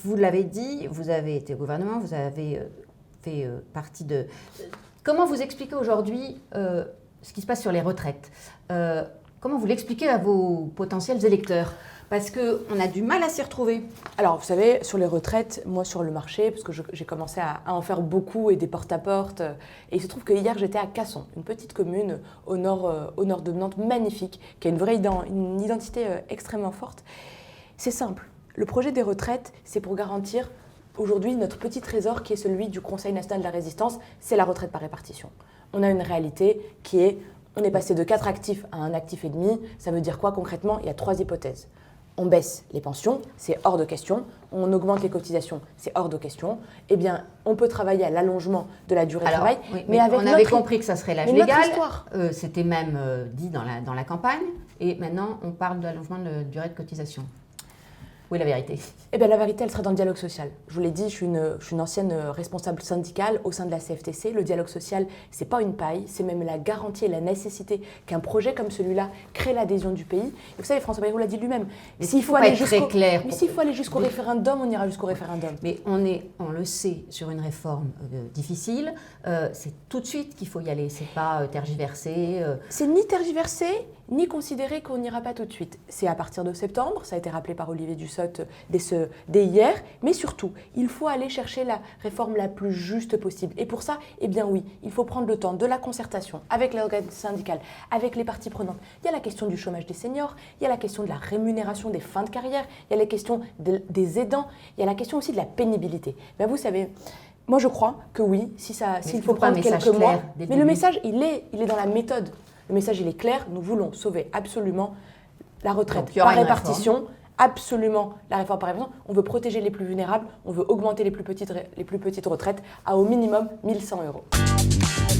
vous l'avez dit, vous avez été au gouvernement, vous avez fait partie de... Comment vous expliquez aujourd'hui ce qui se passe sur les retraites? Comment vous l'expliquez à vos potentiels électeurs? Parce qu'on a du mal à s'y retrouver. Alors, vous savez, sur les retraites, moi, sur le marché, parce que j'ai commencé à en faire beaucoup et des porte-à-porte, et il se trouve que hier, j'étais à Casson, une petite commune au nord de Nantes, magnifique, qui a une vraie une identité extrêmement forte. C'est simple. Le projet des retraites, c'est pour garantir aujourd'hui notre petit trésor qui est celui du Conseil national de la résistance, c'est la retraite par répartition. On a une réalité qui est, on est passé de 4 actifs à 1 actif et demi. Ça veut dire quoi concrètement? Il y a 3 hypothèses. On baisse les pensions, c'est hors de question. On augmente les cotisations, c'est hors de question. Eh bien, on peut travailler à l'allongement de la durée de travail. Oui, mais avec on avait compris que ça serait l'âge légal. C'était même dit dans la campagne. Et maintenant, on parle d'allongement de durée de cotisation. Où est la vérité? Eh bien, la vérité, elle sera dans le dialogue social. Je vous l'ai dit, je suis une ancienne responsable syndicale au sein de la CFTC. Le dialogue social, c'est pas une paille, c'est même la garantie et la nécessité qu'un projet comme celui-là crée l'adhésion du pays. Et vous savez, François Bayrou l'a dit lui-même. S'il faut aller jusqu'au référendum, on ira jusqu'au référendum. Mais on le sait, sur une réforme difficile, c'est tout de suite qu'il faut y aller. C'est pas tergiverser. C'est ni tergiverser, ni considérer qu'on n'ira pas tout de suite. C'est à partir de septembre, ça a été rappelé par Olivier Dussopt dès hier, mais surtout, il faut aller chercher la réforme la plus juste possible. Et pour ça, eh bien oui, il faut prendre le temps de la concertation avec l'organe syndical, avec les parties prenantes. Il y a la question du chômage des seniors, il y a la question de la rémunération des fins de carrière, il y a la question des aidants, il y a la question aussi de la pénibilité. Ben vous savez, moi je crois que oui, s'il faut prendre quelques mois, mais le message, il est dans la méthode. Le message, il est clair, nous voulons sauver absolument la retraite par répartition, absolument la réforme par répartition. On veut protéger les plus vulnérables, on veut augmenter les plus petites retraites à au minimum 1 100 €.